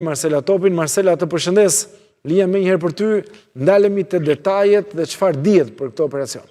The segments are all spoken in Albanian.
Marcela Topin. Marcela, të përshëndes, lija me njëherë për ty, ndalemi të detajet dhe çfarë dihet për këtë operacion.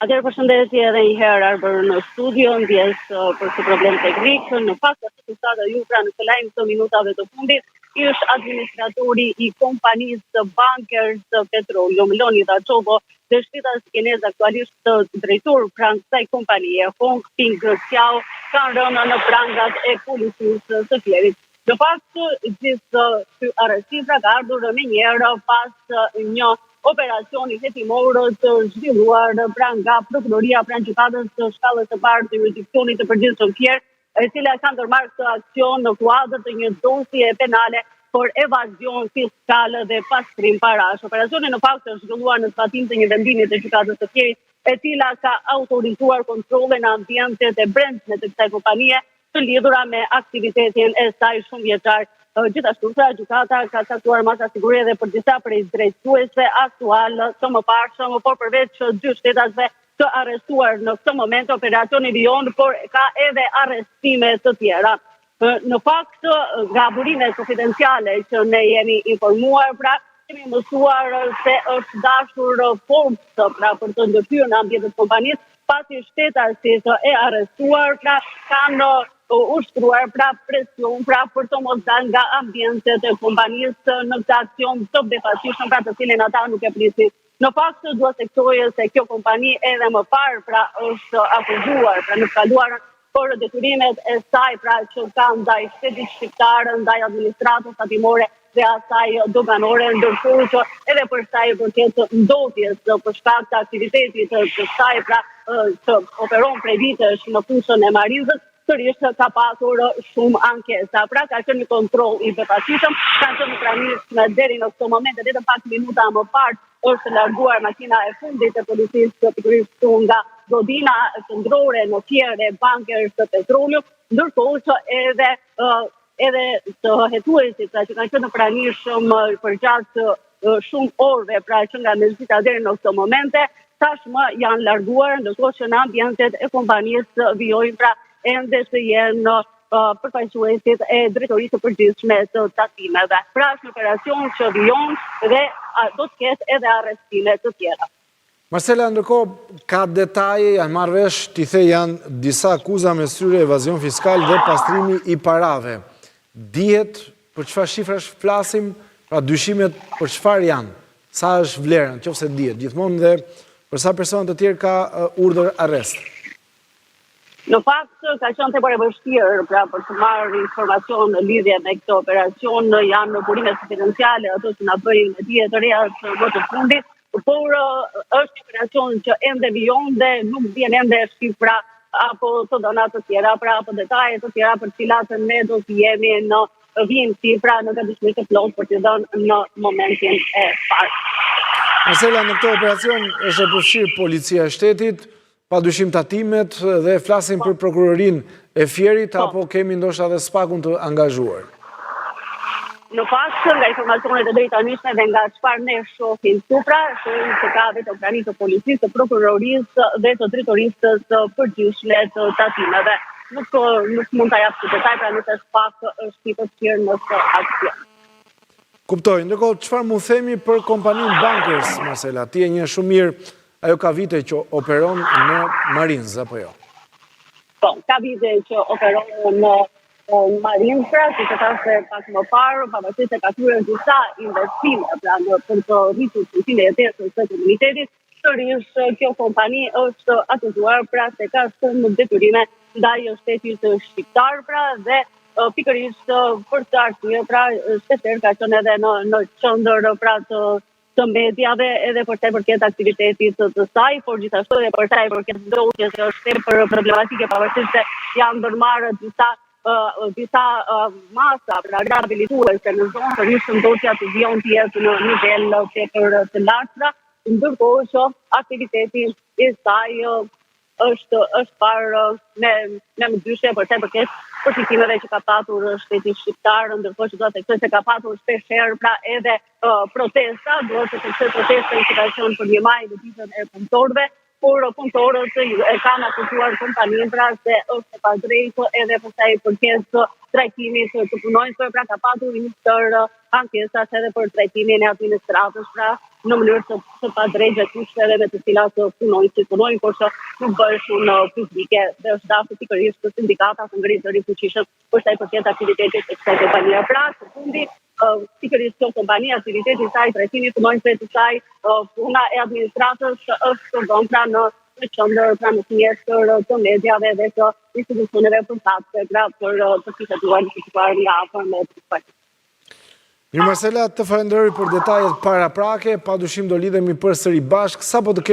Atëherë përshëndetje edhe njëherë Arbër në studio, ndjes për këtë problem teknik. Në fakt, ashtu si sa ju pra në këtë lajm të minutave të fundit, është administratori i kompanisë të Bankers Petroleum Loni Daçovo dhe shtetas kinez aktualisht drejtor pranë kësaj kompanie, Hong Ping Xiao, kanë rënë në prangat e policisë së Fierit. Në fakt, gjithë ky arrestim ka ardhur më njëherë pas një operacioni hetimor të zhvilluar pranë nga prokuroria pranë gjykatës së shkallës së parë të jurisdiksionit të përgjithshëm Fier, e cila ka ndërmarrë këtë aksion në kuadër të një dosje penale për evazion fiskal dhe pastrim parash. Operacioni në fakt është zhvilluar në zbatim të një vendimi të gjykatës së Fierit, e cila ka autorizuar kontrolle në ambientet e brendshme të kësaj kompanie të lidhura me aktivitetin e saj shumë vjeçar. Gjithashtu, gjykata ka caktuar masa siguri edhe për disa prej drejtuesve aktual të mëparshëm, por përveç dy shtetasve të arrestuar në këtë moment operacioni vijon, por ka edhe arrestime të tjera. Në fakt, nga burimet konfidenciale që ne jemi informuar, pra kemi mësuar se është dashur forcë pra për të ndërhyrë në ambientet e kompanisë, pasi shtetasit e arrestuar pra kanë ushtruar pra presion pra për të mos dalë nga ambientet e kompanisë në këtë aksion të befasishëm pra të cilin ata nuk e prisin. Në fakt, duhet të theksoj se kjo kompani edhe më parë pra është akuzuar pra në kaluarën për detyrimet e saj pra që ka ndaj shtetit shqiptar, ndaj administratës tatimore dhe asaj doganore, ndërkohë që edhe për sa i përket ndodhjes për shkak të aktivitetit të saj pra që operon prej vitesh në fushën e Marinzës, sërish ka pasur shumë ankesa. Pra ka qenë një kontroll i befasishëm, kanë qenë pranishme deri në këtë moment, edhe pak minuta më parë është larguar makina e fundit e policisë pikërisht nga godina qendrore në Fier e Bankers të Petroleum, ndërkohë që edhe të hetuesit pra që kanë qenë pranishëm përgjatë shumë orëve, pra që nga mezita deri në këtë momente, tashmë janë larguar, ndërkohë që në ambientet e kompanisë vijojnë pra ende se jenë përfaqësuesit e drejtorisë së përgjithshme të tatimeve. Pra është një operacion që vijon dhe do të ketë edhe arrestime të tjera. Marcela, ndërkohë ka detaje, janë marrë vesh, ti the janë disa akuza me syre evazion fiskal dhe pastrimi i parave. Dihet për çfarë shifrash flasim, pra dyshimet për çfarë janë, sa është vlera, nëse dihet, gjithmonë dhe për sa persona të tjerë ka urdhër arrest. Në fakt, ka qenë tepër e vështirë pra për të marrë informacion në lidhje me këtë operacion, janë në burimet konfidenciale ato që na bëjnë me dije të reja më të fundit, por është një operacion që ende vijon dhe nuk vjen ende shifra apo të dhëna të tjera, pra apo detaje të tjera për cilat ne do të jemi në vimësi pra në gatishmëri të plotë për t'i dhënë në momentin e parë. Marcela, në këtë operacion është përfshirë policia e shtetit, pa dyshim tatimet dhe flasim për prokurorin e Fierit, apo kemi ndoshta edhe spakun të angazhuar? Në fakt, nga informacionet e drejtanishme dhe nga çfarë ne shohim supra, shohim se ka vetëm prani të policisë, të prokurorisë dhe të drejtorisë të përgjithshme të tatimeve. Nuk mund ta jap detaj, pra nëse spak është i përfshirë në këtë aksion. Kuptoj. Ndërkohë, çfarë mund themi për kompaninë Bankers, Marcela? Ti e njeh shumë mirë. Ajo ka vite që operon në Marinzë, apo jo? Po, ka vite që operon në Marinzë, pra, si që thashë pak më parë, pavarësisht se ka kryer disa investime pra për të rritur fuqinë e jetesës së komunitetit, sërish kjo kompani është akuzuar pra se ka shumë detyrime ndaj shtetit shqiptar, pra dhe pikërisht për këtë arsye, pra shpesh ka qenë edhe në qendër pra të mediave edhe për sa i përket aktivitetit të saj, por gjithashtu edhe për sa i përket ndodhjes që është tepër problematike pavarësisht se janë ndërmarrë disa masa pra rehabilituese në zonë, sërish ndodhja të vijon të jetë në nivel tepër të lartë, ndërkohë që aktiviteti i saj është parë me ndryshe për sa i përket përfitimeve që ka patur shteti shqiptar, ndërkohë që do të theksoj se ka patur shpeshherë pra edhe protesta, duhet të theksoj protesta që ka qenë për 1 maj në ditën e punëtorëve, por punëtorët e kanë akuzuar kompaninë pra se është e padrejtë edhe për sa i përket trajtimit të punonjësve, pra ka patur një tërë ankesas edhe për trajtimin e administratës, pra në mënyrë të padrejtë kushteve me të cilat punonjësit punojnë, por që nuk bëhet shumë publike dhe është dashur pikërisht të sindikata të ngritë të rifuqishëm për sa i përket aktivitetit të kësaj kompanie. Pra, së fundi, pikërisht kjo kompani, aktiviteti i saj, trajtimi i punonjësve të saj, puna e administratës është përdorur pra në qendër, pra në sinjestër të mediave dhe të institucioneve përkatëse, pra për të fituar nga afër me të. Mirë Marcela, të falenderoj për detajet paraprake, padyshim do lidhemi përsëri bashkë, sapo të